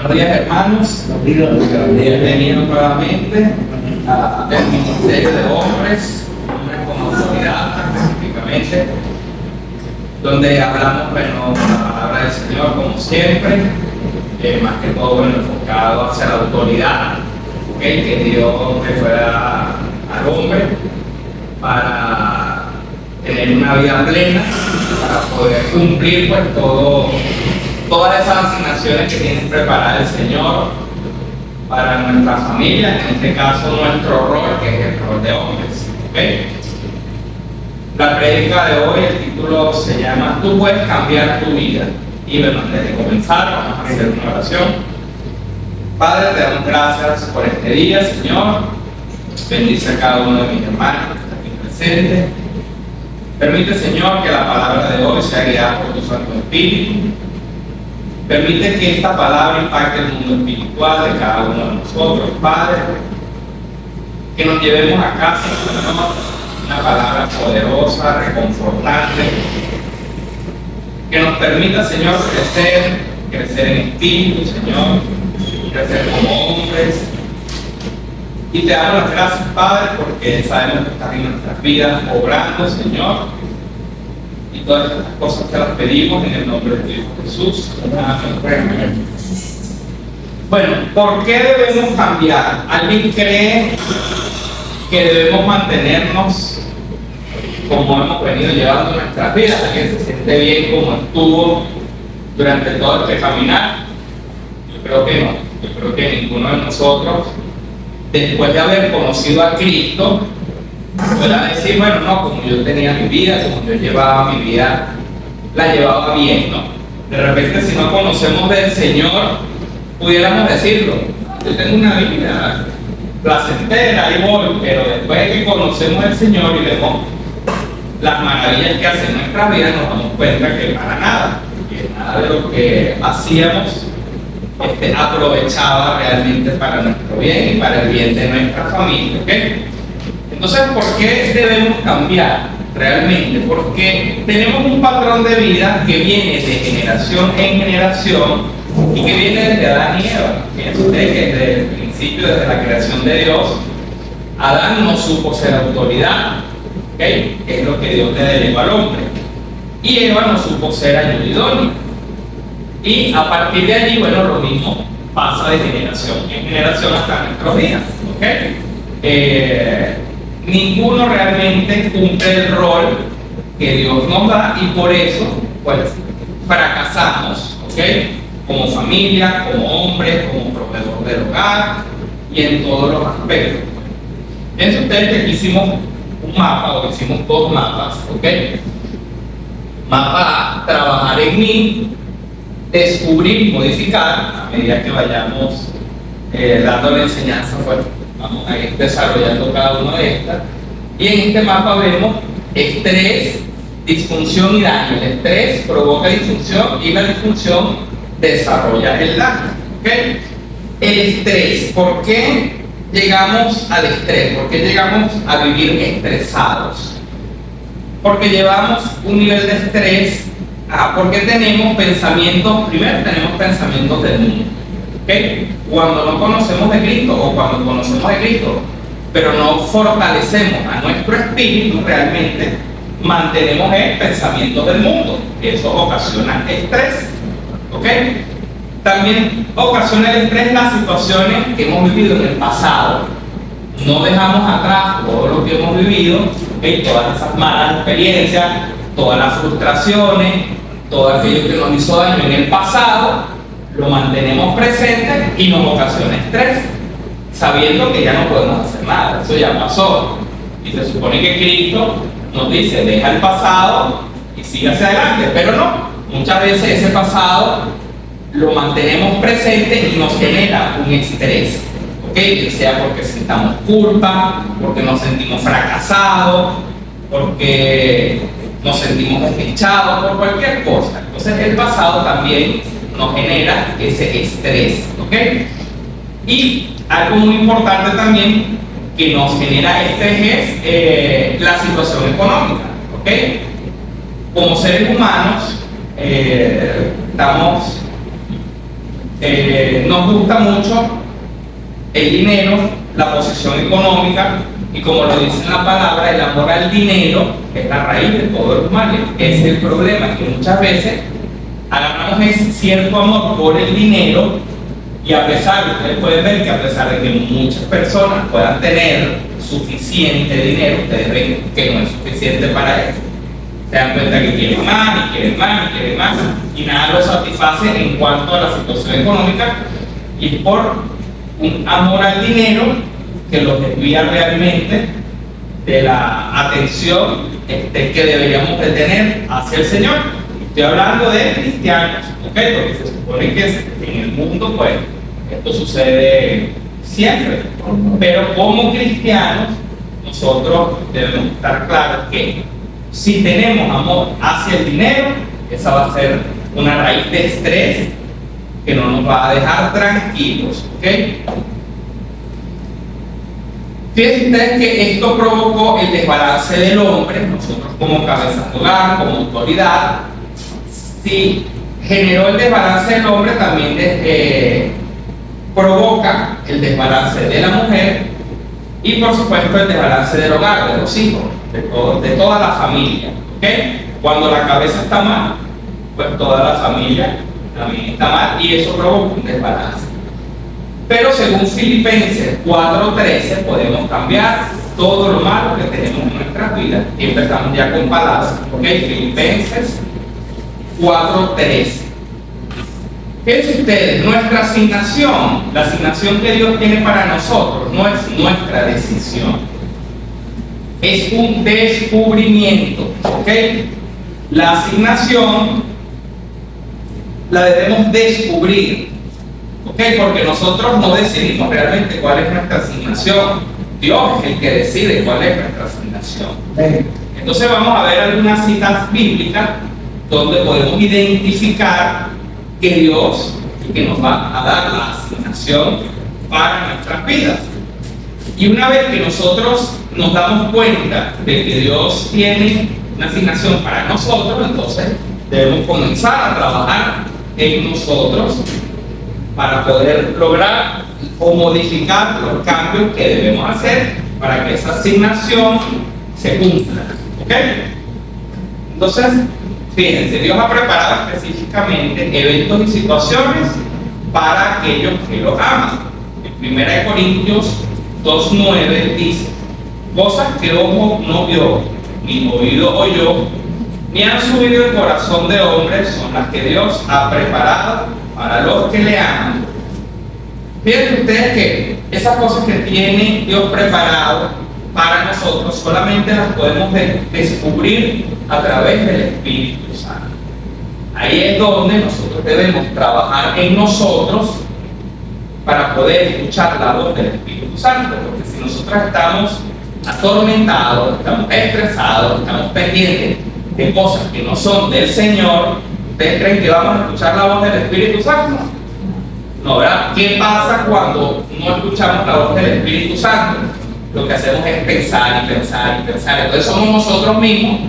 Buenos días, hermanos. Bienvenidos nuevamente al Ministerio de Hombres con Autoridad, específicamente, donde hablamos, la palabra del Señor, como siempre, más que todo, enfocado hacia la autoridad, que Dios le fuera al hombre para tener una vida plena, para poder cumplir todas esas asignaciones que tiene preparada el Señor para nuestra familia, en este caso nuestro rol, que es el rol de hombres. La prédica de hoy, el título se llama "Tú puedes cambiar tu vida". Y bueno, antes de comenzar, vamos a hacer una oración. Padre, te damos gracias por este día, Señor. Bendice a cada uno de mis hermanos que están aquí presentes. Permite, Señor, que la palabra de hoy sea guiada por tu Santo Espíritu. Permite que esta palabra impacte el mundo espiritual de cada uno de nosotros, Padre. Que nos llevemos a casa, Señor, una palabra poderosa, reconfortante. Que nos permita, Señor, crecer en espíritu, Señor, crecer como hombres. Y te damos las gracias, Padre, porque sabemos que estás en nuestras vidas obrando, Señor. Y todas estas cosas te las pedimos en el nombre de Dios Jesús. Amén. Bueno, ¿por qué debemos cambiar? ¿Alguien cree que debemos mantenernos como hemos venido llevando nuestras vidas? ¿Alguien se siente bien como estuvo durante todo este caminar? Yo creo que no. Yo creo que ninguno de nosotros, después de haber conocido a Cristo, pueda decir, bueno, no, como yo tenía mi vida, como yo llevaba mi vida, la llevaba bien, ¿no? De repente, si no conocemos del Señor, pudiéramos decirlo, yo tengo una vida placentera y voy, pero después de que conocemos al Señor y vemos las maravillas que hace en nuestra vida, nos damos cuenta que para nada, que nada de lo que hacíamos aprovechaba realmente para nuestro bien y para el bien de nuestra familia, ¿ok? Entonces, ¿por qué debemos cambiar realmente? Porque tenemos un patrón de vida que viene de generación en generación y que viene desde Adán y Eva. Fíjense ustedes que desde el principio, desde la creación de Dios, Adán no supo ser autoridad, ¿okay? Que es lo que Dios le delegó al hombre. Y Eva no supo ser ayuda idónea. Y a partir de allí, bueno, lo mismo pasa de generación en generación hasta nuestros días, ¿ok? Ninguno realmente cumple el rol que Dios nos da y por eso, pues, fracasamos, ¿ok? Como familia, como hombres, como proveedor del hogar y en todos los aspectos. Piensen ustedes que aquí hicimos un mapa, o hicimos dos mapas, ¿ok? Mapa A, trabajar en mí, descubrir y modificar a medida que vayamos dando la enseñanza, pues vamos a ir desarrollando cada una de estas. Y en este mapa vemos estrés, disfunción y daño. El estrés provoca disfunción y la disfunción desarrolla el daño, ¿okay? El estrés, ¿por qué llegamos al estrés? ¿Por qué llegamos a vivir estresados? Porque llevamos un nivel de estrés. Porque tenemos pensamientos, primero tenemos pensamientos del mundo, ¿okay? Cuando no conocemos de Cristo o cuando conocemos de Cristo, pero no fortalecemos a nuestro espíritu, realmente mantenemos el pensamiento del mundo. Eso ocasiona estrés, ¿ok? También ocasiona el estrés las situaciones que hemos vivido en el pasado. No dejamos atrás todo lo que hemos vivido, ¿okay? Todas esas malas experiencias, todas las frustraciones, todo aquello que nos hizo daño en el pasado, lo mantenemos presente y nos ocasiona estrés, sabiendo que ya no podemos hacer nada, eso ya pasó. Y se supone que Cristo nos dice, deja el pasado y sigue hacia adelante, pero no, muchas veces ese pasado lo mantenemos presente y nos genera un estrés, ¿ok? Sea porque sintamos culpa, porque nos sentimos fracasados, porque nos sentimos desdichados, por cualquier cosa. Entonces el pasado también nos genera ese estrés, ¿ok? Y algo muy importante también que nos genera estrés es la situación económica, ¿ok? Como seres humanos estamos nos gusta mucho el dinero, la posición económica, y como lo dice en la palabra, el amor al dinero es la raíz de todos los males. Ese es el problema, que muchas veces agarramos ese cierto amor por el dinero, y a pesar, ustedes pueden ver que a pesar de que muchas personas puedan tener suficiente dinero, ustedes ven que no es suficiente para eso. Se dan cuenta que quieren más, y quieren más, y quieren más, y nada los satisface en cuanto a la situación económica, y por un amor al dinero que los desvía realmente de la atención que deberíamos de tener hacia el Señor. Estoy hablando de cristianos, ¿ok? Porque se supone que en el mundo, pues, esto sucede siempre. Pero como cristianos, nosotros debemos estar claros que si tenemos amor hacia el dinero, esa va a ser una raíz de estrés que no nos va a dejar tranquilos, ¿ok? Fíjense ustedes que esto provocó el desbalance del hombre. Nosotros como cabeza de hogar, como autoridad, si generó el desbalance del hombre, también provoca el desbalance de la mujer, y por supuesto el desbalance del hogar, de los hijos, de toda la familia, ¿ok? Cuando la cabeza está mal, pues toda la familia también está mal, y eso provoca un desbalance. Pero según Filipenses 4:13 podemos cambiar todo lo malo que tenemos en nuestras vidas, y empezamos ya con palabras, ¿ok? Filipenses 4:13. Fíjense ustedes, nuestra asignación, la asignación que Dios tiene para nosotros, no es nuestra decisión, es un descubrimiento, ¿ok? La asignación la debemos descubrir, ¿ok? Porque nosotros no decidimos realmente cuál es nuestra asignación. Dios es el que decide cuál es nuestra asignación. Entonces vamos a ver algunas citas bíblicas donde podemos identificar que Dios que nos va a dar la asignación para nuestras vidas. Y una vez que nosotros nos damos cuenta de que Dios tiene una asignación para nosotros, entonces debemos comenzar a trabajar en nosotros para poder lograr o modificar los cambios que debemos hacer para que esa asignación se cumpla, ¿ok? Entonces, fíjense, Dios ha preparado específicamente eventos y situaciones para aquellos que lo aman. En 1 Corintios 2:9 dice: cosas que ojo no vio, ni oído oyó, ni han subido el corazón de hombres, son las que Dios ha preparado para los que le aman. Fíjense ustedes que esas cosas que tiene Dios preparado para nosotros solamente las podemos descubrir a través del Espíritu Santo. Ahí es donde nosotros debemos trabajar en nosotros para poder escuchar la voz del Espíritu Santo, porque si nosotros estamos atormentados, estamos estresados, estamos pendientes de cosas que no son del Señor, ¿ustedes creen que vamos a escuchar la voz del Espíritu Santo? No, ¿verdad? ¿Qué pasa cuando no escuchamos la voz del Espíritu Santo? Lo que hacemos es pensar y pensar y pensar. Entonces somos nosotros mismos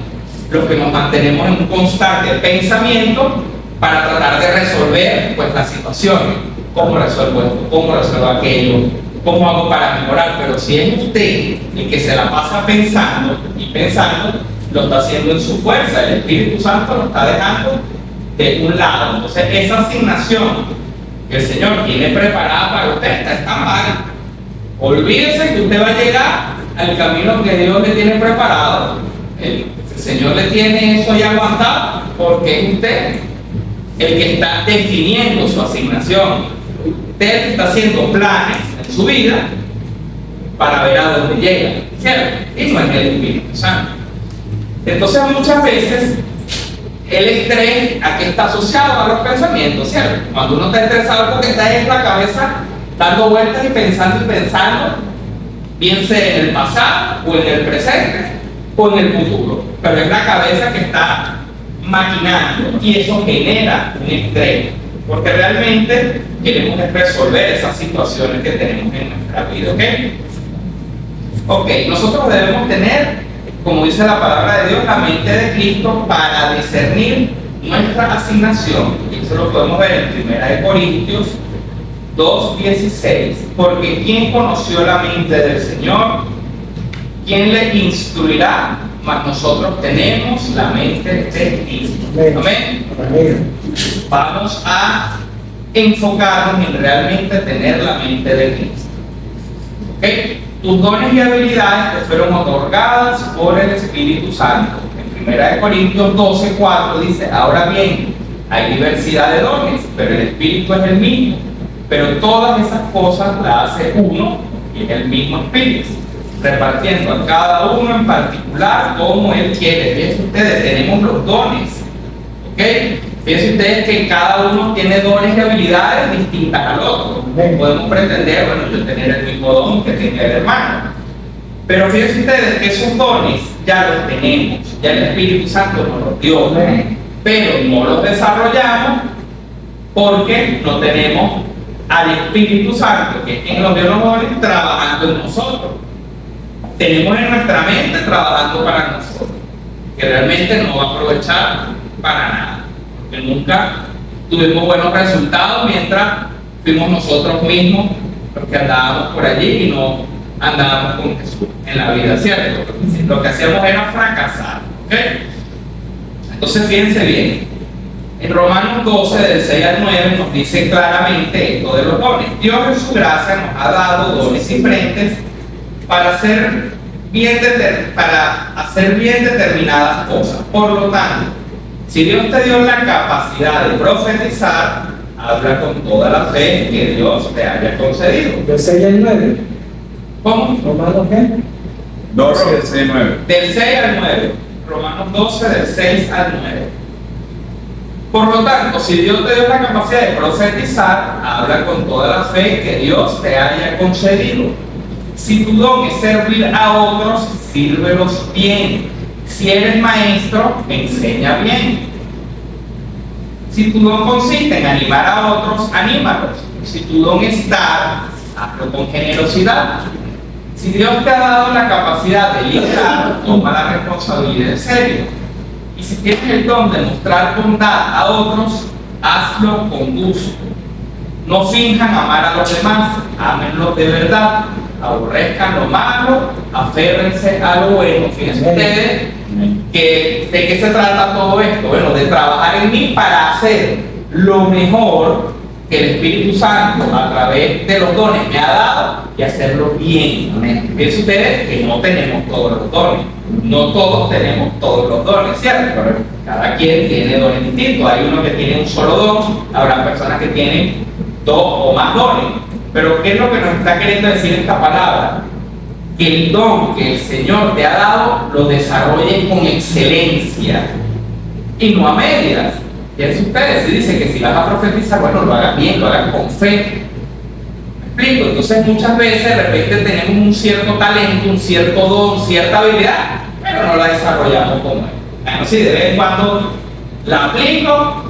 los que nos mantenemos en un constante pensamiento para tratar de resolver, pues, la situación. ¿Cómo resuelvo esto? ¿Cómo resuelvo aquello? ¿Cómo hago para mejorar? Pero si es usted el que se la pasa pensando y pensando, lo está haciendo en su fuerza. El Espíritu Santo lo está dejando de un lado. Entonces esa asignación que el Señor tiene preparada para usted está mal. Olvídese que usted va a llegar al camino que Dios le tiene preparado. El Señor le tiene eso ya aguantado, porque es usted el que está definiendo su asignación. Usted está haciendo planes en su vida para ver a dónde llega, ¿cierto? Y no es el Espíritu Santo. Entonces muchas veces el estrés aquí está asociado a los pensamientos, ¿cierto? Cuando uno está estresado porque está en la cabeza dando vueltas y pensando, bien sea en el pasado o en el presente o en el futuro, pero es la cabeza que está maquinando, y eso genera un estrés, porque realmente queremos resolver esas situaciones que tenemos en nuestra vida, ¿ok? Nosotros debemos tener, como dice la palabra de Dios, la mente de Cristo para discernir nuestra asignación. Y eso lo podemos ver en 1 Corintios 2:16. Porque ¿quién conoció la mente del Señor? ¿Quién le instruirá? Mas nosotros tenemos la mente de Cristo. Amén. Vamos a enfocarnos en realmente tener la mente de Cristo. ¿Ok? Tus dones y habilidades te fueron otorgadas por el Espíritu Santo. En 1 Corintios 12:4 dice: ahora bien, hay diversidad de dones, pero el Espíritu es el mismo. Pero todas esas cosas las hace uno y es el mismo Espíritu, repartiendo a cada uno en particular como Él quiere. Fíjense ustedes, tenemos los dones. ¿Ok? Fíjense ustedes que cada uno tiene dones y habilidades distintas al otro. Podemos pretender, bueno, yo tener el mismo don que tiene el hermano. Pero fíjense ustedes que esos dones ya los tenemos, ya el Espíritu Santo nos los dio, pero no los desarrollamos porque no tenemos al Espíritu Santo, que es quien nos dio los dones, trabajando en nosotros. Tenemos en nuestra mente trabajando para nosotros, que realmente no va a aprovechar para nada, porque nunca tuvimos buenos resultados mientras fuimos nosotros mismos los que andábamos por allí y no andábamos con Jesús en la vida, ¿cierto? Lo que hacíamos era fracasar, ¿ok? Entonces fíjense bien, en Romanos 12 del 6 al 9 nos dice claramente esto de los dones. Dios en su gracia nos ha dado dones diferentes para hacer bien determinadas cosas. Por lo tanto, si Dios te dio la capacidad de profetizar, habla con toda la fe que Dios te haya concedido. ¿Del 6 al 9? ¿Cómo? ¿Romanos qué? 12 del 6 al 9. Del 6 al 9. Romanos 12 del 6 al 9. Por lo tanto, si Dios te dio la capacidad de profetizar, habla con toda la fe que Dios te haya concedido. Si tu don es servir a otros, sírvelos bien. Si eres maestro, enseña bien. Si tu don consiste en animar a otros, anímalos. Si tu don es dar, hazlo con generosidad. Si Dios te ha dado la capacidad de liderar, toma la responsabilidad en serio. Y si tienes el don de mostrar bondad a otros, hazlo con gusto. No finjan amar a los demás, ámenlos de verdad. Aborrezcan lo malo, aférrense a lo bueno. Fíjense ustedes que, ¿de qué se trata todo esto? Bueno, de trabajar en mí para hacer lo mejor que el Espíritu Santo a través de los dones me ha dado y hacerlo bien. Fíjense ustedes que no tenemos todos los dones, no todos tenemos todos los dones, ¿cierto? Pero cada quien tiene dones distintos. Hay uno que tiene un solo don, habrá personas que tienen 2 o más dones. Pero ¿qué es lo que nos está queriendo decir esta palabra? Que el don que el Señor te ha dado lo desarrolles con excelencia y no a medias. Fíjense ustedes, se dice que si vas a profetizar, bueno, lo hagas bien, lo hagas con fe. ¿Me explico? Entonces muchas veces de repente tenemos un cierto talento, un cierto don, cierta habilidad, pero no la desarrollamos como él. Bueno, sí, de vez en cuando la aplico,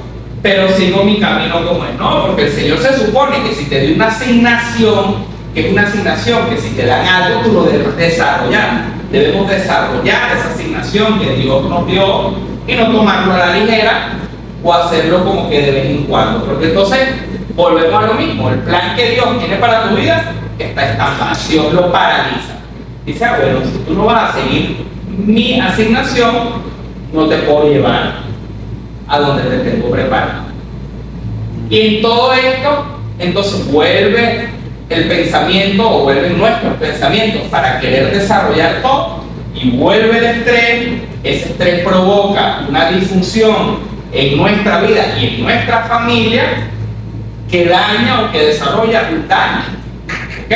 pero sigo mi camino como es, ¿no? Porque el Señor se supone que si te dio una asignación, que es una asignación que si te dan algo tú lo debes desarrollar. Debemos desarrollar esa asignación que Dios nos dio y no tomarlo a la ligera o hacerlo como que de vez en cuando. Porque entonces volvemos a lo mismo, el plan que Dios tiene para tu vida está estancado, Dios lo paraliza. Dice, bueno, si tú no vas a seguir mi asignación, no te puedo llevar a donde te tengo preparado. Y en todo esto, entonces vuelve el pensamiento o vuelven nuestros pensamientos para querer desarrollar todo y vuelve el estrés. Ese estrés provoca una disfunción en nuestra vida y en nuestra familia que daña o que desarrolla un daño. ¿Ok?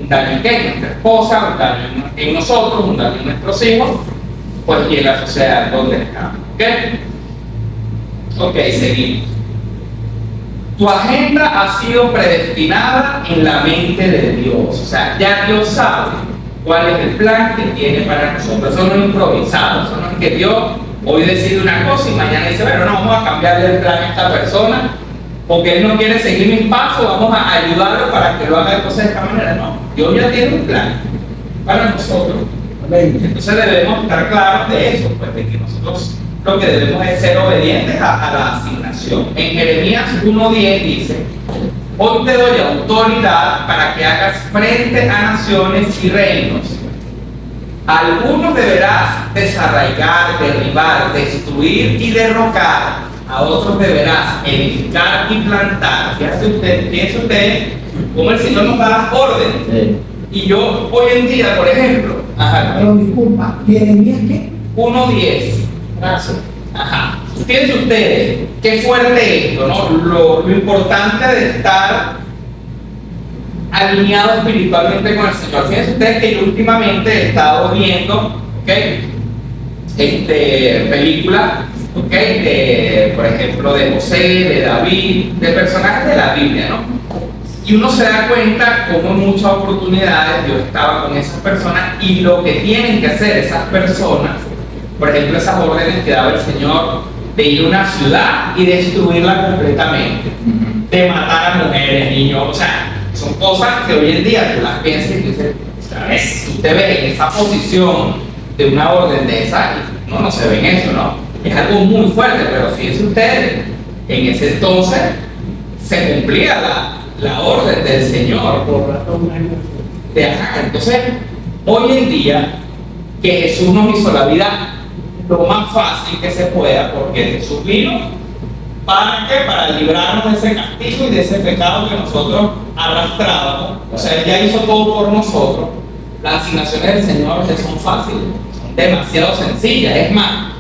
Un daño en nuestra esposa, un daño en nosotros, un daño en nuestros hijos, pues y en la sociedad donde estamos. ¿Ok? Ok, seguimos. Tu agenda ha sido predestinada en la mente de Dios. O sea, ya Dios sabe cuál es el plan que tiene para nosotros. Eso no es improvisado. Eso no es que Dios hoy decide una cosa y mañana dice, bueno, no, vamos a cambiarle el plan a esta persona porque Él no quiere seguir mis pasos, vamos a ayudarlo para que lo haga entonces de esta manera. No, Dios ya tiene un plan para nosotros. Entonces debemos estar claros de eso, pues de que nosotros lo que debemos es ser obedientes a la asignación asignación. En Jeremías 1:10 dice: hoy te doy autoridad para que hagas frente a naciones y reinos. Algunos deberás desarraigar, derribar, destruir y derrocar. A otros deberás edificar y plantar. Fíjense usted cómo el Señor nos da las órdenes. Y yo hoy en día, por ejemplo, Pero disculpa, ¿Jeremías qué? 1:10. Gracias. Ajá. Fíjense ustedes, qué fuerte esto, ¿no? Lo importante de estar alineado espiritualmente con el Señor. Fíjense ustedes que yo últimamente he estado viendo, películas, por ejemplo, de José, de David, de personajes de la Biblia, ¿no? Y uno se da cuenta cómo en muchas oportunidades Dios estaba con esas personas y lo que tienen que hacer esas personas, por ejemplo, esas órdenes que daba el Señor de ir a una ciudad y destruirla completamente, de matar a mujeres, niños, o sea, son cosas que hoy en día tú las piensas y dices, ¿sabes? Usted ve en esa posición de una orden de esa, no se ve en eso, ¿no? Es algo muy fuerte, pero fíjense ustedes, en ese entonces se cumplía la orden del Señor. Entonces, hoy en día, que Jesús nos hizo la vida lo más fácil que se pueda, porque Jesús vino ¿para qué? Para librarnos de ese castigo y de ese pecado que nosotros arrastrábamos. O sea, Él ya hizo todo por nosotros. Las asignaciones del Señor ya son fáciles, son demasiado sencillas. Es más,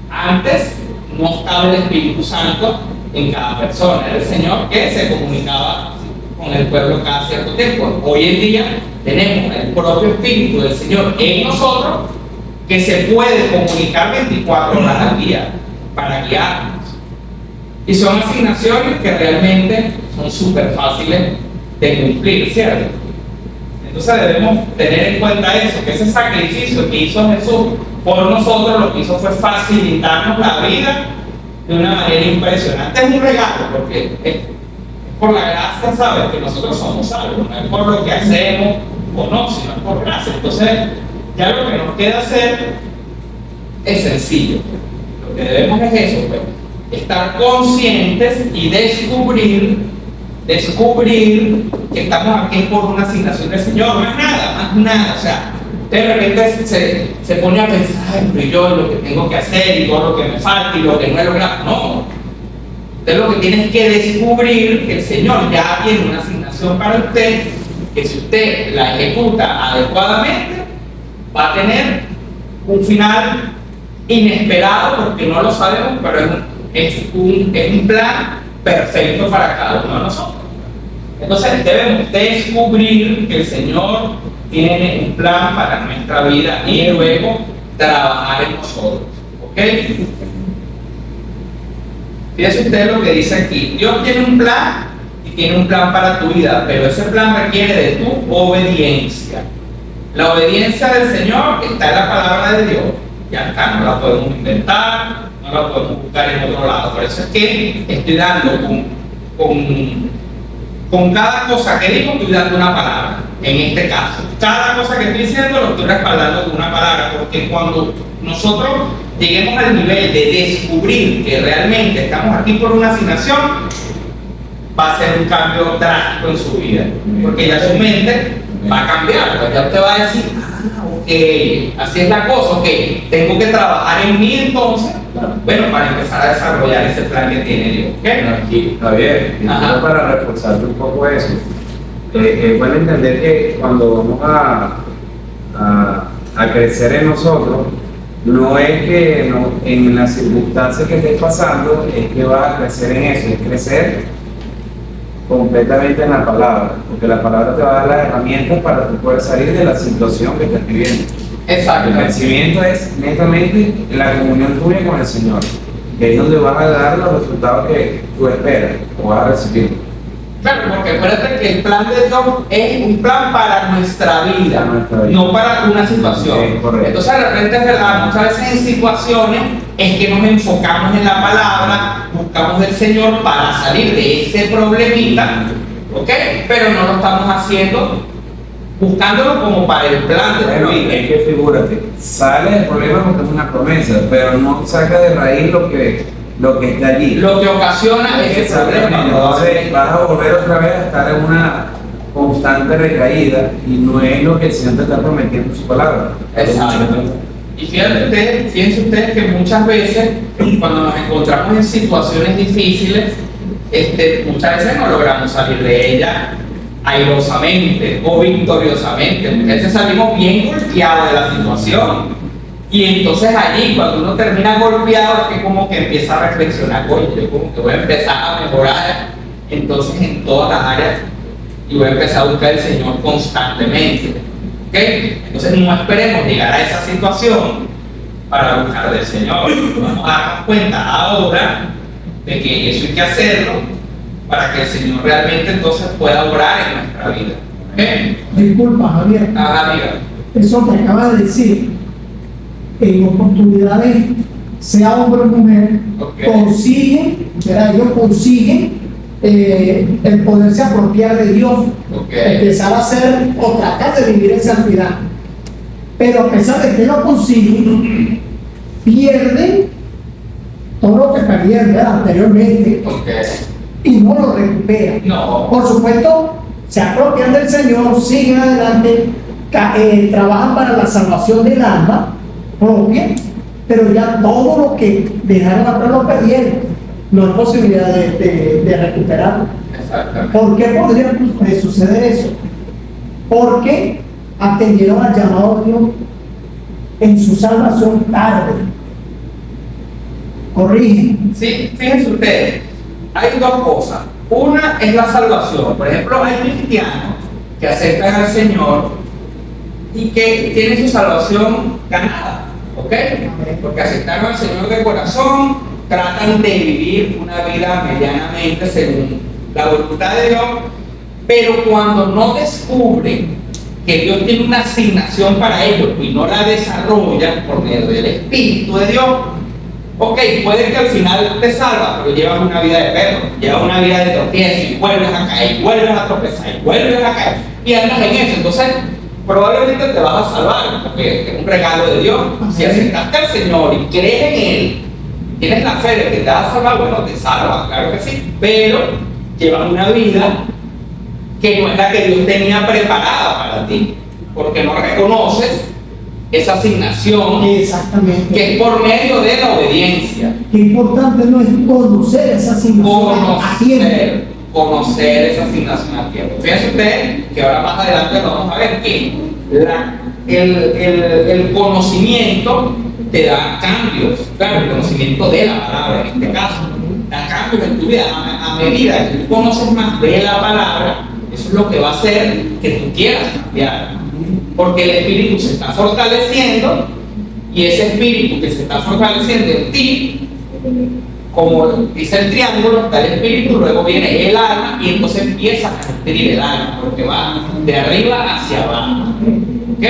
antes no estaba el Espíritu Santo en cada persona, era el Señor que se comunicaba con el pueblo cada cierto tiempo. Hoy en día tenemos el propio Espíritu del Señor en nosotros que se puede comunicar 24 horas al día para guiarnos. Y son asignaciones que realmente son súper fáciles de cumplir, ¿cierto? Entonces debemos tener en cuenta eso, que ese sacrificio que hizo Jesús por nosotros, lo que hizo fue facilitarnos la vida de una manera impresionante. Es un regalo, porque es por la gracia, ¿sabes? Que nosotros somos salvos, no es por lo que hacemos o no, sino es por gracia. Entonces, ya lo que nos queda hacer es sencillo. Lo que debemos es eso, pues, estar conscientes y descubrir que estamos aquí por una asignación del Señor, más nada. O sea, de repente se pone a pensar, ay, pero yo lo que tengo que hacer y todo lo que me falta y lo que no he logrado. No. Usted lo que tiene es que descubrir que el Señor ya tiene una asignación para usted, que si usted la ejecuta adecuadamente, va a tener un final inesperado, porque no lo sabemos, pero es un plan perfecto para cada uno de nosotros. Entonces debemos descubrir que el Señor tiene un plan para nuestra vida y luego trabajar en nosotros. ¿Ok? Fíjense usted lo que dice aquí. Dios tiene un plan y tiene un plan para tu vida, pero ese plan requiere de tu obediencia. La obediencia del Señor está en la palabra de Dios. Ya está, no la podemos inventar, no la podemos buscar en otro lado. Por eso es que estoy dando con cada cosa que digo, estoy dando una palabra. En este caso, cada cosa que estoy diciendo lo estoy respaldando con una palabra, porque cuando nosotros lleguemos al nivel de descubrir que realmente estamos aquí por una asignación, va a ser un cambio drástico en su vida, porque ya su mente va a cambiar, pues ya usted va a decir, ok, así es la cosa, ok, tengo que trabajar en mí entonces, bueno, para empezar a desarrollar ese plan que tiene Dios. Aquí, Javier, y para reforzarte un poco eso, es bueno entender que cuando vamos a crecer en nosotros, no es que en las circunstancias que estés pasando es que vas a crecer en eso, es crecer completamente en la palabra, porque la palabra te va a dar las herramientas para tú poder salir de la situación que estás viviendo. Exacto. El crecimiento es netamente la comunión tuya con el Señor, que es donde vas a dar los resultados que tú esperas o vas a recibir. Claro, porque acuérdate que el plan de Dios es un plan para nuestra vida, no para una situación. Entonces de repente es verdad, muchas veces en situaciones es que nos enfocamos en la palabra, buscamos del Señor para salir de ese problemita, ¿ok? Pero no lo estamos haciendo buscándolo como para el plan de tu vida. Es que figúrate, sale del problema porque es una promesa, pero no saca de raíz lo que lo que está allí. Lo que ocasiona ese Exactamente. problema. Entonces vas a volver otra vez a estar en una constante recaída y no es lo que el Señor te está prometiendo en su palabra. Exacto. Y fíjense ustedes que muchas veces cuando nos encontramos en situaciones difíciles, muchas veces no logramos salir de ellas airosamente o victoriosamente. Muchas veces salimos bien golpeados de la situación. Y entonces allí, cuando uno termina golpeado, es que como que empieza a reflexionar, oye, yo como que voy a empezar a mejorar entonces en todas las áreas y voy a empezar a buscar al Señor constantemente. ¿Ok? Entonces no esperemos llegar a esa situación para buscar del Señor. Vamos a darnos cuenta ahora de que eso hay que hacerlo para que el Señor realmente entonces pueda obrar en nuestra vida. ¿Ok? Disculpa, Javier. Ajá, mira. Eso que acaba de decir, en oportunidades, sea hombre o mujer, Ok. consiguen, ¿verdad? Ellos consiguen el poderse apropiar de Dios, Ok. empezar a hacer o tratar de vivir en santidad. Pero a pesar de que lo consiguen, pierden todo lo que perdieron, ¿verdad?, anteriormente, Ok. y no lo recuperan. No. Por supuesto, se apropian del Señor, siguen adelante, trabajan para la salvación del alma propia, pero ya todo lo que dejaron atrás lo perdieron. No hay posibilidad de recuperarlo. Exactamente. ¿Por qué podría suceder eso? Porque atendieron al llamado de Dios en su salvación tarde. Corrigen. Sí, fíjense ustedes, hay dos cosas. Una es la salvación. Por ejemplo, hay cristianos que aceptan al Señor y que tienen su salvación ganada, ¿ok? Porque aceptaron al Señor de corazón, tratan de vivir una vida medianamente según la voluntad de Dios, pero cuando no descubren que Dios tiene una asignación para ellos y no la desarrollan por medio del Espíritu de Dios, ok, puede que al final te salvas, pero llevas una vida de perro, llevas una vida de tropiezo y vuelves a caer, y vuelves a tropezar, y vuelves a caer, y andas en eso. Entonces, probablemente te vas a salvar, porque es un regalo de Dios. Si aceptaste al Señor y crees en Él, tienes la fe de que te vas a salvar, bueno, te salvas, claro que sí, pero llevas una vida que no es la que Dios tenía preparada para ti, porque no reconoces esa asignación Exactamente. que es por medio de la obediencia. Qué importante no es conocer esa asignación a tiempo. Conocer esa asignación a tiempo. Fíjense ustedes que ahora más adelante lo vamos a ver que el conocimiento te da cambios. Claro, el conocimiento de la palabra en este caso da cambios en tu vida a medida que tú conoces más de la palabra. Eso es lo que va a hacer que tú quieras cambiar, porque el espíritu se está fortaleciendo y ese espíritu que se está fortaleciendo en ti, como dice el triángulo, está el espíritu, luego viene el alma y entonces empieza a nutrir el alma, porque va de arriba hacia abajo. ¿Ok?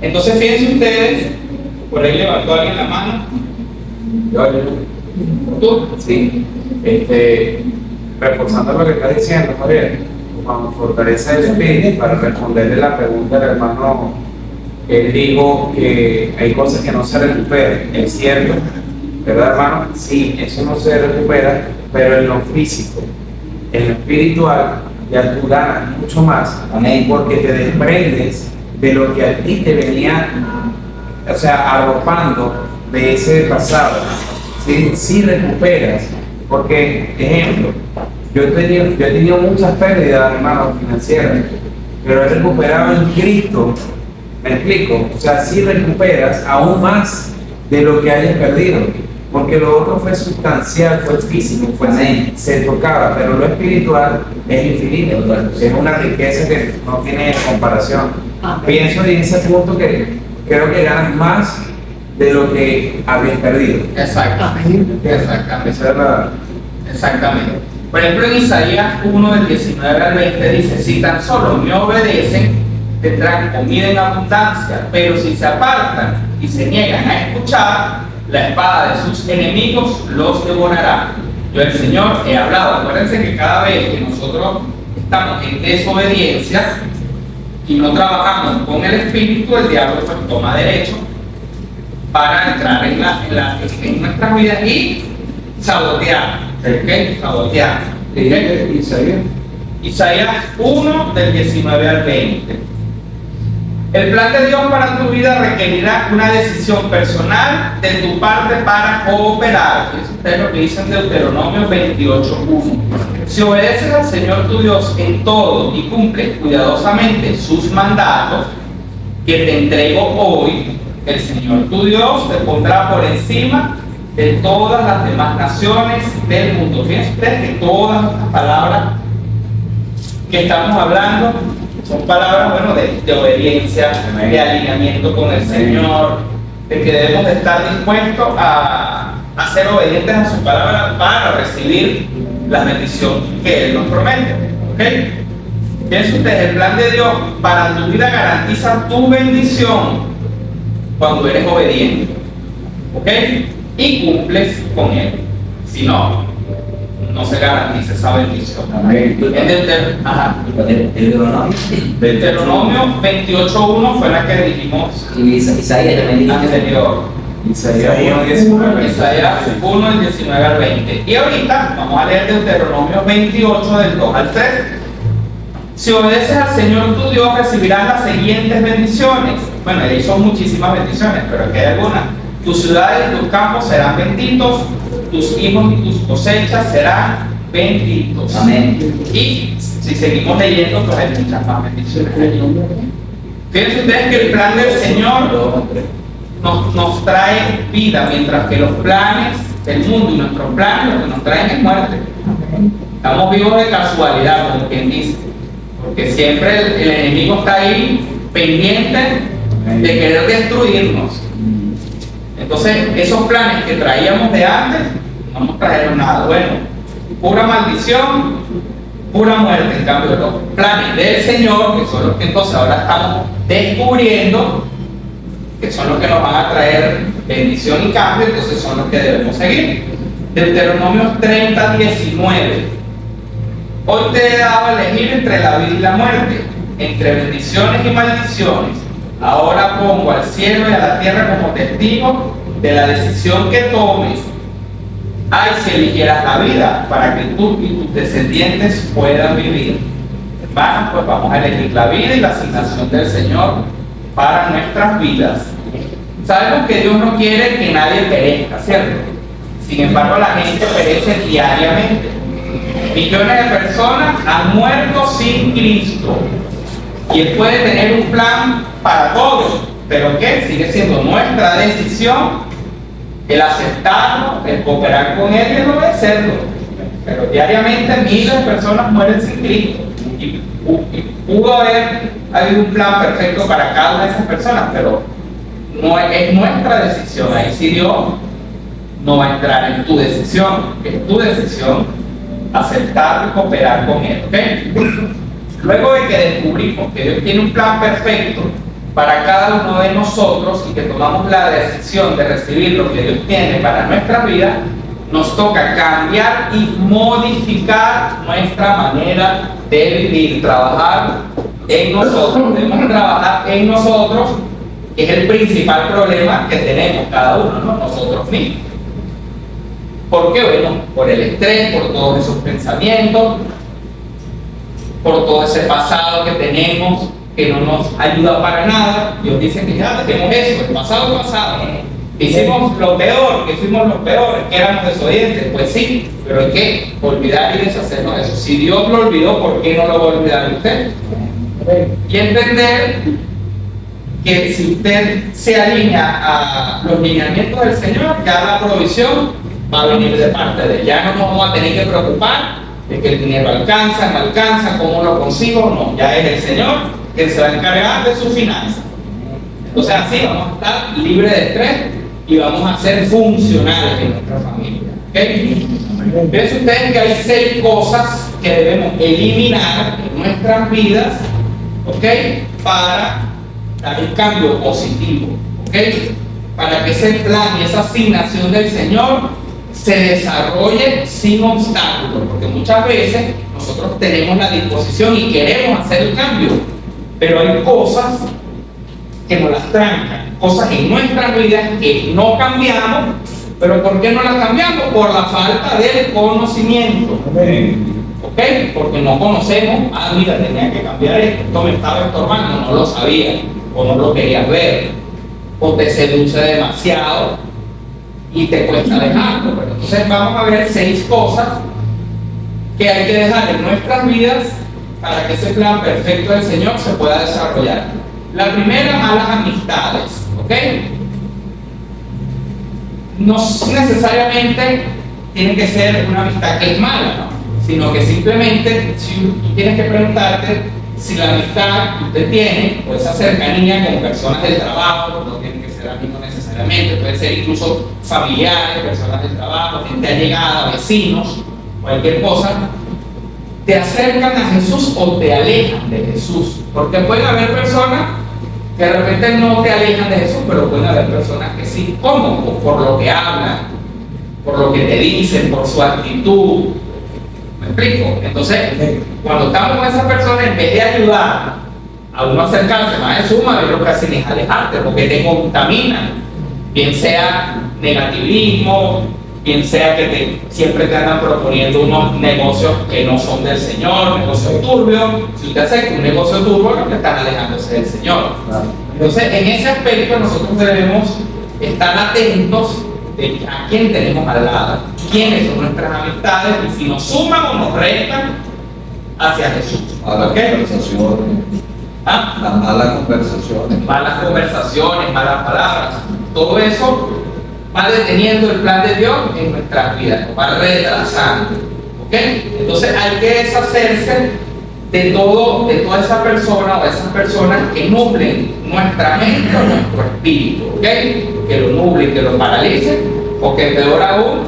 Entonces fíjense ustedes, por ahí levantó alguien la mano. Yo. ¿Tú? Sí. Reforzando lo que está diciendo, Javier, cuando fortalece el espíritu, para responderle la pregunta del hermano, él dijo que hay cosas que no se recuperan. Es cierto, ¿verdad, hermano? Sí, eso no se recupera, pero en lo físico, en lo espiritual, ya tú ganas mucho más. Amén. Porque te desprendes de lo que a ti te venía, o sea, arropando de ese pasado. Sí recuperas, porque, ejemplo, yo he tenido muchas pérdidas, hermano, financieras, pero he recuperado en Cristo. ¿Me explico? O sea, sí recuperas aún más de lo que hayas perdido, porque lo otro fue sustancial, fue físico, se tocaba, pero lo espiritual es infinito, es una riqueza que no tiene comparación. Pienso en ese punto que creo que ganas más de lo que habías perdido. Exactamente. Exactamente. Esa es la... Exactamente. Por ejemplo, en Isaías 1 del 19 al 20 dice: si tan solo me obedecen, tendrán comida en abundancia, pero si se apartan y se niegan a escuchar, la espada de sus enemigos los devorará. Yo, el Señor, he hablado. Acuérdense que cada vez que nosotros estamos en desobediencia y no trabajamos con el Espíritu, el diablo pues toma derecho para entrar en nuestras vidas y sabotear. ¿Ok? Sabotear. ¿Ok? Isaías 1, del 19 al 20. El plan de Dios para tu vida requerirá una decisión personal de tu parte para cooperar. Eso es lo que dice en Deuteronomio 28:1. Si obedeces al Señor tu Dios en todo y cumples cuidadosamente sus mandatos que te entrego hoy, el Señor tu Dios te pondrá por encima de todas las demás naciones del mundo. Fíjense ustedes que todas estas palabras que estamos hablando son palabras, bueno, de obediencia, de alineamiento con el Señor, de que debemos de estar dispuestos a ser obedientes a su palabra para recibir la bendición que Él nos promete. ¿Ok? Fíjense ustedes, el plan de Dios para tu vida garantiza tu bendición cuando eres obediente. ¿Ok? Y cumples con Él. Si no, no se garantiza esa bendición. Deuteronomio 28:1 fue la que dijimos. Y Isaías también anterior. Isaías 1:19. Isaías 1, del 19 al 20. Y ahorita vamos a leer Deuteronomio 28, del 2 al 3. Si obedeces al Señor tu Dios, recibirás las siguientes bendiciones. Bueno, ahí son muchísimas bendiciones, pero aquí hay algunas. Tus ciudades y tus campos serán benditos, tus hijos y tus cosechas serán benditos. Amén. Y si seguimos leyendo, pues hay muchas más bendiciones. Fíjense ustedes que el plan del Señor nos trae vida, mientras que los planes del mundo y nuestros planes lo que nos traen es muerte. Estamos vivos de casualidad, como quien dice, porque siempre el enemigo está ahí pendiente de querer destruirnos. Entonces, esos planes que traíamos de antes no nos trajeron nada bueno. Pura maldición, pura muerte. En cambio, los planes del Señor, que son los que entonces ahora estamos descubriendo, que son los que nos van a traer bendición y cambio, entonces son los que debemos seguir. Deuteronomio 30:19. Hoy te he dado a elegir entre la vida y la muerte, entre bendiciones y maldiciones. Ahora pongo al cielo y a la tierra como testigo de la decisión que tomes. Ay, si eligieras la vida para que tú y tus descendientes puedan vivir. Bueno, pues vamos a elegir la vida y la asignación del Señor para nuestras vidas. Sabemos que Dios no quiere que nadie perezca, ¿cierto? Sin embargo, la gente perece diariamente. Millones de personas han muerto sin Cristo. Y Él puede tener un plan para todos, pero que sigue siendo nuestra decisión el aceptarlo, el cooperar con Él y el obedecerlo. Pero diariamente miles de personas mueren sin Cristo. Y pudo haber habido un plan perfecto para cada una de esas personas, pero no es nuestra decisión. Ahí sí Dios no va a entrar en tu decisión, es tu decisión aceptar y cooperar con Él. ¿Okay? Luego de que descubrimos que Dios tiene un plan perfecto para cada uno de nosotros y que tomamos la decisión de recibir lo que Dios tiene para nuestra vida, nos toca cambiar y modificar nuestra manera de vivir, trabajar en nosotros. Debemos trabajar en nosotros, que es el principal problema que tenemos cada uno, ¿no? Nosotros mismos. ¿Por qué? Bueno, por el estrés, por todos esos pensamientos, por todo ese pasado que tenemos que no nos ayuda para nada. Dios dice que ya tenemos eso, el pasado. Hicimos lo peor, que fuimos los peores, que éramos desobedientes. Pues sí, pero hay que olvidar y deshacernos de eso. Si Dios lo olvidó, ¿por qué no lo va a olvidar usted? Y entender que si usted se alinea a los lineamientos del Señor, ya la provisión va a venir de parte de Él. Ya no nos vamos a tener que preocupar de que el dinero alcanza, no alcanza, cómo lo consigo. No, ya es el Señor quien se va a encargar de sus finanzas. Entonces así vamos a estar libres de estrés y vamos a ser funcionales en nuestra familia. ¿Okay? Piensen ustedes que hay 6 cosas que debemos eliminar en nuestras vidas, ¿okay? Para dar un cambio positivo, ¿okay? Para que ese plan y esa asignación del Señor se desarrolle sin obstáculos, porque muchas veces nosotros tenemos la disposición y queremos hacer el cambio, pero hay cosas que nos las trancan, cosas en nuestras vidas que no cambiamos ¿Pero por qué no la cambiamos? Por la falta del conocimiento. ¿Ok? Porque no conocemos, mira, tenía que cambiar esto me estaba estorbando, no lo sabía, o no lo querías ver, o te seduce demasiado y te cuesta dejarlo. Pero entonces vamos a ver 6 cosas que hay que dejar en nuestras vidas para que ese plan perfecto del Señor se pueda desarrollar. La primera, malas amistades. ¿Ok? No necesariamente tiene que ser una amistad que es mala, ¿no? Sino que simplemente si tú tienes que preguntarte si la amistad que usted tiene o esa cercanía con personas del trabajo, no tienen que ser amigos necesariamente, puede ser incluso familiares, personas del trabajo, gente allegada, vecinos, cualquier cosa, te acercan a Jesús o te alejan de Jesús. Porque pueden haber personas que de repente no te alejan de Jesús, pero pueden haber personas que sí. ¿Cómo? Por lo que hablan, por lo que te dicen, por su actitud. ¿Me explico? Entonces, cuando estamos con esa persona, en vez de ayudar a uno a acercarse más de suma, lo que hacen es alejarte, porque te contaminan, bien sea negativismo, bien sea que siempre te andan proponiendo unos negocios que no son del Señor, negocios turbios. Si usted acepta un negocio turbio, lo que están alejándose del Señor. Entonces, en ese aspecto nosotros debemos estar atentos de a quién tenemos al lado, quiénes son nuestras amistades y si nos suman o nos restan hacia Jesús. Malas conversaciones. Las malas conversaciones. Malas conversaciones, malas palabras, todo eso va deteniendo el plan de Dios en nuestras vidas, nos va retrasando. ¿Ok? Entonces hay que deshacerse de toda esa persona o esas personas que nublen nuestra mente o nuestro espíritu. ¿Ok? Que lo nublen, que lo paralicen, o que peor aún,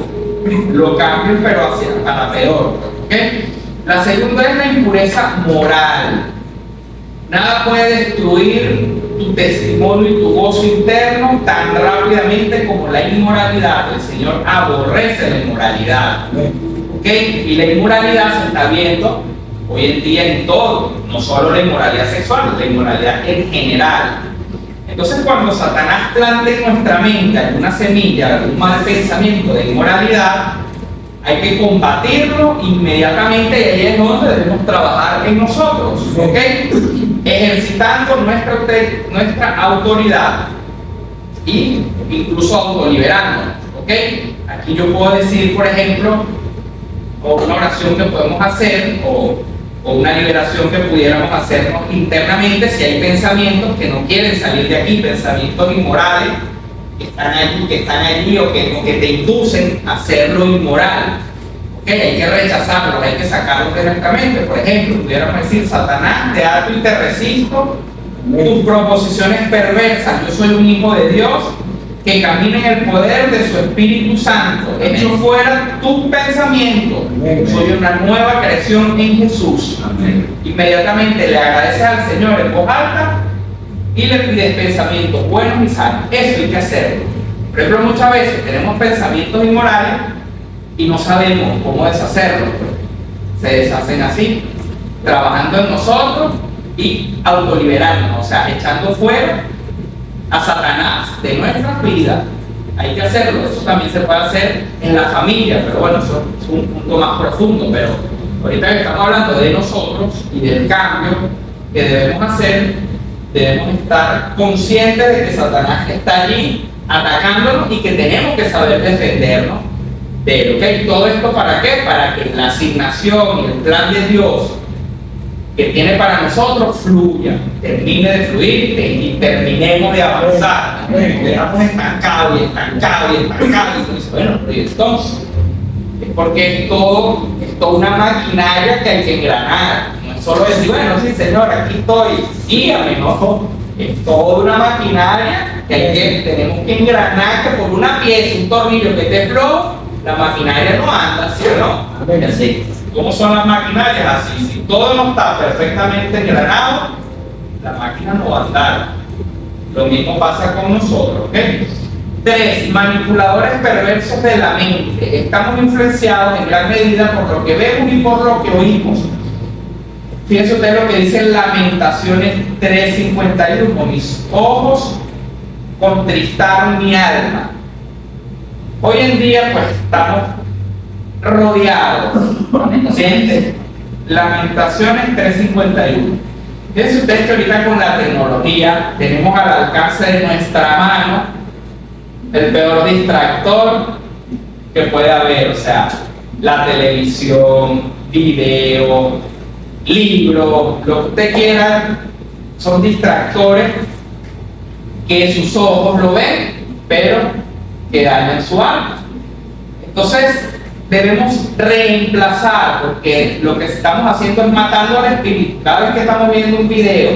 lo cambien pero para peor. ¿Ok? La segunda es la impureza moral. Nada puede destruir tu testimonio y tu gozo interno tan rápidamente como la inmoralidad. El Señor aborrece la inmoralidad. ¿Ok? Y la inmoralidad se está viendo hoy en día en todo, no solo la inmoralidad sexual, la inmoralidad en general. Entonces, cuando Satanás planta en nuestra mente alguna semilla, algún mal pensamiento de inmoralidad, hay que combatirlo inmediatamente y ahí es donde debemos trabajar en nosotros, ¿ok? Ejercitando nuestra autoridad y incluso autoliberándonos, ¿ok? Aquí yo puedo decir, por ejemplo, o una oración que podemos hacer o una liberación que pudiéramos hacernos internamente si hay pensamientos que no quieren salir de aquí, pensamientos inmorales que están allí o que te inducen a hacerlo inmoral. ¿Okay? Hay que rechazarlos, hay que sacarlos de nuestra mente. Por ejemplo, pudiéramos decir: Satanás, te ato y te resisto tus proposiciones perversas. Yo soy un hijo de Dios que camina en el poder de su Espíritu Santo. Echo fuera tus pensamientos. Soy una nueva creación en Jesús. Amén. Inmediatamente le agradeces al Señor en voz alta y le pides pensamientos buenos y sanos. Eso hay que hacerlo. Por ejemplo, muchas veces tenemos pensamientos inmorales y no sabemos cómo deshacerlos. Se deshacen así, trabajando en nosotros y autoliberándonos, o sea, echando fuera a Satanás de nuestras vidas. Hay que hacerlo. Eso también se puede hacer en la familia, pero bueno, eso es un punto más profundo. Pero ahorita que estamos hablando de nosotros y del cambio que debemos hacer, debemos estar conscientes de que Satanás está allí atacándonos y que tenemos que saber defendernos de él. ¿Okay? ¿Todo esto para qué? Para que la asignación y el plan de Dios que tiene para nosotros fluya, termine de fluir y terminemos de avanzar. Quedamos estancados y estancados y estancados. Y tú dices, bueno, pero entonces es porque es toda una maquinaria que hay que engranar. No es solo decir, bueno, sí, Señor, aquí estoy, guíame, no. Es toda una maquinaria que tenemos que engranar, que por una pieza, un tornillo que esté flojo, la maquinaria no anda, ¿sí o no? Así. ¿Cómo son las maquinarias? Así, si todo no está perfectamente engranado, la máquina no va a andar. Lo mismo pasa con nosotros, ¿ok? 3. Manipuladores perversos de la mente. Estamos influenciados en gran medida por lo que vemos y por lo que oímos. Fíjense ustedes lo que dice Lamentaciones 3:51. Mis ojos contristaron mi alma. Hoy en día pues estamos rodeados de Lamentaciones 3:51. Fíjense ustedes que ahorita con la tecnología tenemos al alcance de nuestra mano el peor distractor que puede haber, o sea, la televisión, video, libros, lo que usted quiera, son distractores que sus ojos lo ven, pero que dañan su alma. Entonces, debemos reemplazar, porque lo que estamos haciendo es matando al espíritu. Cada vez que estamos viendo un video,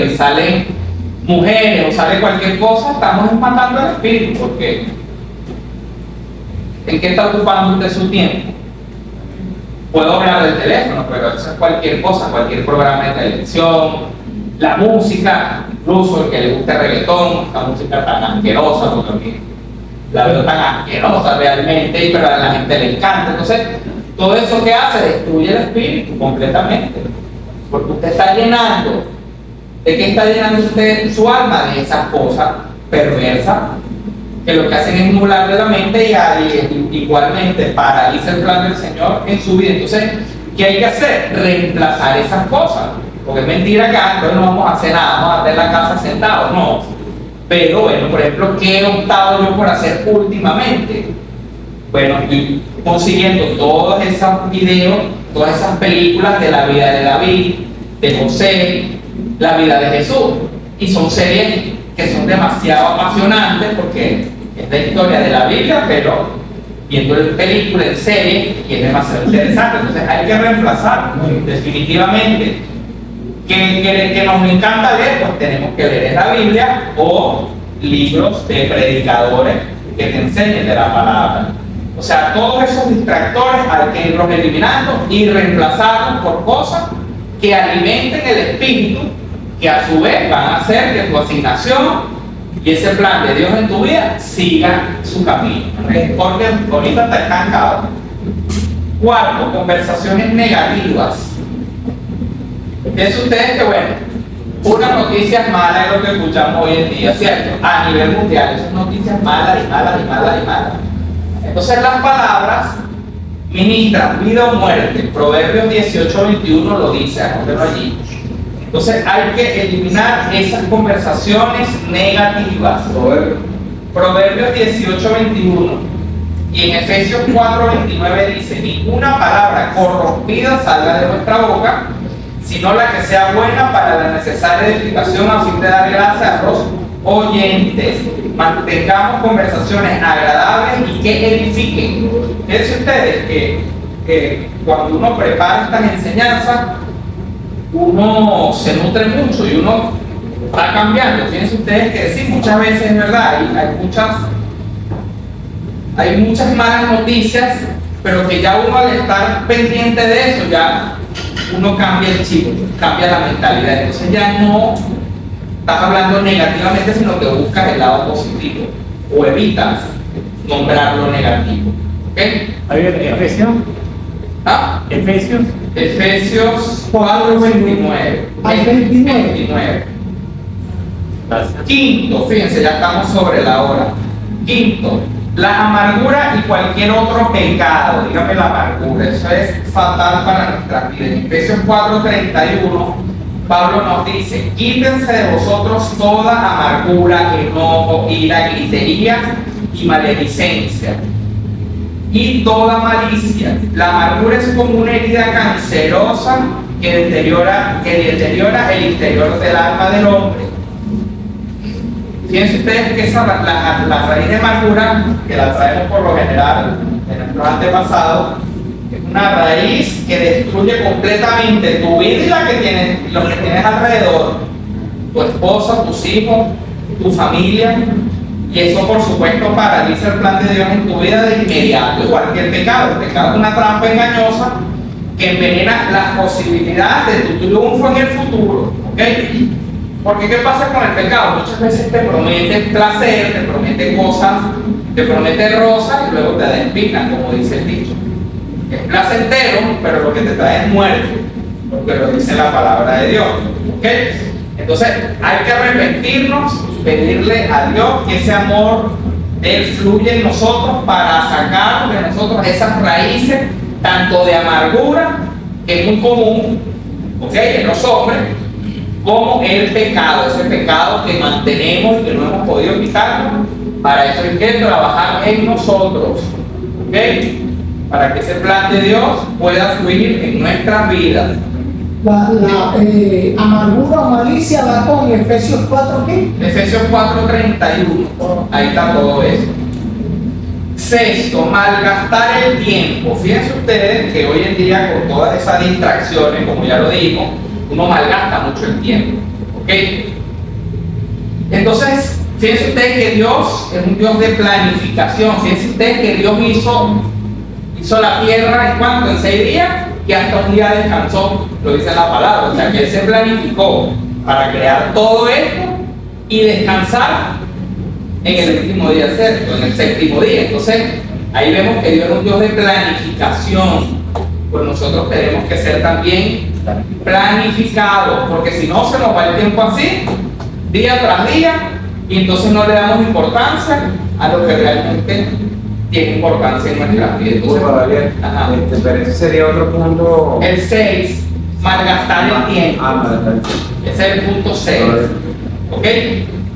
y salen mujeres o sale cualquier cosa, estamos matando al espíritu, porque ¿en qué está ocupando usted su tiempo? Puedo hablar del teléfono, pero eso es cualquier cosa, cualquier programa de televisión, la música, incluso el que le guste reggaetón, la música tan asquerosa, porque a mí la veo tan asquerosa realmente, pero a la gente le encanta. Entonces, todo eso que hace destruye el espíritu completamente, porque usted está llenando. ¿De qué está llenando usted su alma? De esas cosas perversas que lo que hacen es nublarle la mente y igualmente paraliza el plan del Señor en su vida. Entonces, ¿qué hay que hacer? Reemplazar esas cosas, porque es mentira que entonces no vamos a hacer nada, vamos a estar en la casa sentados, no. Pero bueno, por ejemplo, ¿qué he optado yo por hacer últimamente? Bueno, y consiguiendo todos esos videos, todas esas películas de la vida de David, de José, la vida de Jesús, y son series que son demasiado apasionantes porque es la historia de la Biblia, pero viendo el película en serie y es demasiado interesante. Entonces hay que reemplazar definitivamente. Que nos encanta leer, pues tenemos que leer la Biblia o libros de predicadores que te enseñen de la palabra. O sea, todos esos distractores hay que irlos eliminando y reemplazarlos por cosas que alimenten el espíritu, que a su vez van a hacer que tu asignación y ese plan de Dios en tu vida siga su camino, porque ahorita está estancado. Cuarto, conversaciones negativas. Piensen ustedes que, bueno, una noticia mala es lo que escuchamos hoy en día, ¿cierto? A nivel mundial, esas noticias malas y malas y malas y malas. Entonces las palabras ministran vida o muerte. Proverbios 18:21 lo dice, anótelo allí. Entonces hay que eliminar esas conversaciones negativas. Proverbios 18:21. Y en Efesios 4:29 dice: ninguna palabra corrompida salga de nuestra boca, sino la que sea buena para la necesaria edificación, a fin de dar gracia a los oyentes. Mantengamos conversaciones agradables y que edifiquen. Fíjense ustedes que cuando uno prepara estas enseñanzas, uno se nutre mucho y uno va cambiando. Fíjense ustedes que sí, muchas veces es verdad, hay muchas malas noticias, pero que ya uno al estar pendiente de eso, ya uno cambia el chip, cambia la mentalidad. Entonces ya no estás hablando negativamente, sino que buscas el lado positivo o evitas nombrar lo negativo. ¿Ok? A ver, Efesios. ¿Ah? Efesios. Efesios 4:29. Al 29. Quinto, fíjense, ya estamos sobre la hora. Quinto, la amargura y cualquier otro pecado. Dígame la amargura, eso es fatal para nuestra vida. En Efesios 4:31, Pablo nos dice: quítense de vosotros toda amargura, enojo, ira, gritería y maledicencia, y toda malicia. La amargura es como una herida cancerosa que deteriora el interior del alma del hombre. Fíjense ustedes que la raíz de amargura, que la traemos por lo general de nuestros antepasados, es una raíz que destruye completamente tu vida y lo que tienes alrededor, tu esposa, tus hijos, tu familia. Y eso, por supuesto, paraliza el plan de Dios en tu vida de inmediato, igual que el pecado. El pecado es una trampa engañosa que envenena las posibilidades de tu triunfo en el futuro. ¿Ok? Porque ¿qué pasa con el pecado? Muchas veces te promete placer, te promete cosas, te promete rosas y luego te da espinas, como dice el dicho. Es placentero, pero lo que te trae es muerte, porque lo dice la palabra de Dios. ¿Ok? Entonces hay que arrepentirnos, pedirle a Dios que ese amor Él fluye en nosotros para sacar de nosotros esas raíces, tanto de amargura, que es muy común, ¿ok?, en los hombres, como el pecado, ese pecado que mantenemos y que no hemos podido quitar. Para eso hay que trabajar en nosotros, ¿ok?, para que ese plan de Dios pueda fluir en nuestras vidas. La amargura o malicia va con Efesios 4, ¿qué? Efesios 4:31, ahí está todo eso. Sexto, malgastar el tiempo. Fíjense ustedes que hoy en día, con todas esas distracciones, como ya lo dijimos, uno malgasta mucho el tiempo, ¿ok? Entonces, fíjense ustedes que Dios es un Dios de planificación. Fíjense ustedes que Dios hizo la tierra ¿en cuánto? En 6 días, y hasta un día descansó, lo dice la palabra. O sea, que Él se planificó para crear todo esto y descansar en el último día, ¿cierto?, en el 7º día. Entonces, ahí vemos que Dios es un Dios de planificación. Pues nosotros tenemos que ser también planificados, porque si no se nos va el tiempo así, día tras día, y entonces no le damos importancia a lo que realmente tiene importancia en nuestra vida. Entonces, ajá. Pero ese sería otro punto. El 6, malgastar el tiempo. Ese es el punto 6. ¿Ok?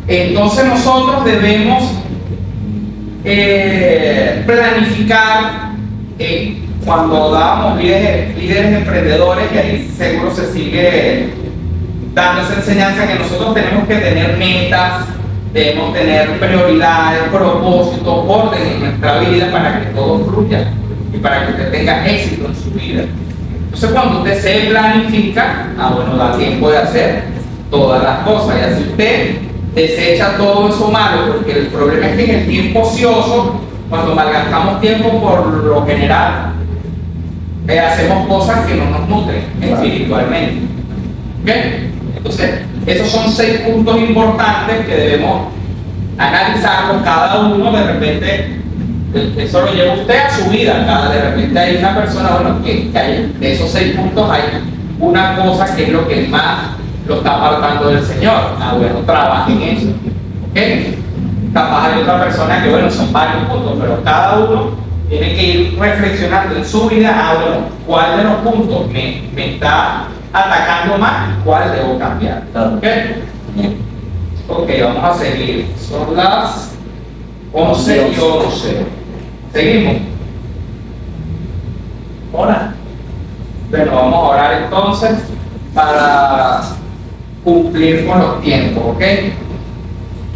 Entonces nosotros debemos planificar, cuando dábamos líderes emprendedores, y ahí seguro se sigue dando esa enseñanza, que nosotros tenemos que tener metas, debemos tener prioridades, propósitos, orden en nuestra vida para que todo fluya y para que usted tenga éxito en su vida. Entonces, cuando usted se planifica, bueno, da tiempo de hacer todas las cosas. Y así usted desecha todo eso malo, porque el problema es que en el tiempo ocioso, cuando malgastamos tiempo, por lo general, hacemos cosas que no nos nutren espiritualmente. ¿Ok? Entonces, esos son 6 puntos importantes que debemos analizarlos cada uno. De repente, eso lo lleva usted a su vida. De repente hay una persona, bueno, que hay, de esos 6 puntos hay una cosa que es lo que más lo está apartando del Señor. Bueno, trabaje en eso. ¿Ok? Capaz hay otra persona que, bueno, son varios puntos, pero cada uno tiene que ir reflexionando en su vida. Bueno, ¿cuál de los puntos me está atacando más y cuál debo cambiar? ¿Ok? Ok, vamos a seguir. Son las 11 y 11. Seguimos. Ahora. Bueno, vamos a orar entonces para cumplir con los tiempos, ¿ok?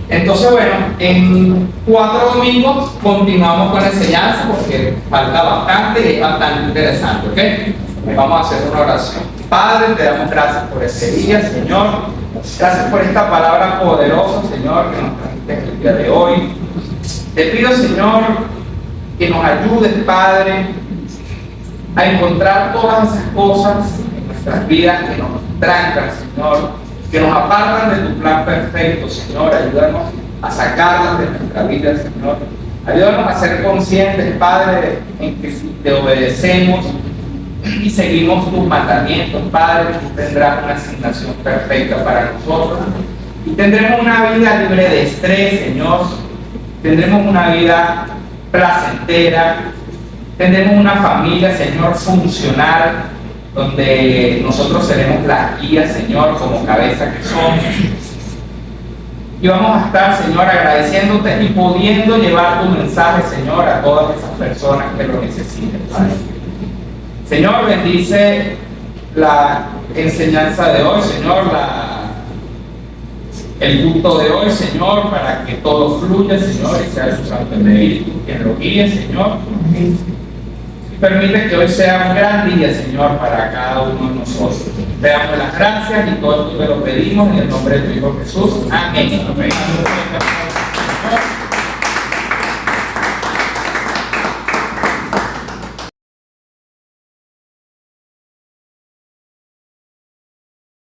Entonces, bueno, en 4 domingos continuamos con la enseñanza, porque falta bastante y es bastante interesante, ¿ok? Vamos a hacer una oración. Padre, te damos gracias por ese día, Señor. Gracias por esta palabra poderosa, Señor, que nos trajiste el día de hoy. Te pido, Señor, que nos ayudes, Padre, a encontrar todas esas cosas en nuestras vidas que nos trancan, Señor, que nos apartan de tu plan perfecto, Señor. Ayúdanos a sacarlas de nuestra vida, Señor. Ayúdanos a ser conscientes, Padre, en que si te obedecemos y seguimos tus mandamientos, Padre, tú tendrás una asignación perfecta para nosotros y tendremos una vida libre de estrés, Señor. Tendremos una vida placentera, tendremos una familia, Señor, funcional, donde nosotros seremos las guías, Señor, como cabeza que somos. Y vamos a estar, Señor, agradeciéndote y pudiendo llevar tu mensaje, Señor, a todas esas personas que lo necesiten, Padre. Señor, bendice la enseñanza de hoy, Señor, el culto de hoy, Señor, para que todo fluya, Señor, y sea tu Santo Espíritu quien lo guíe, Señor. Y permite que hoy sea un gran día, Señor, para cada uno de nosotros. Te damos las gracias y todo esto te lo pedimos en el nombre de tu Hijo Jesús. Amén. Amén.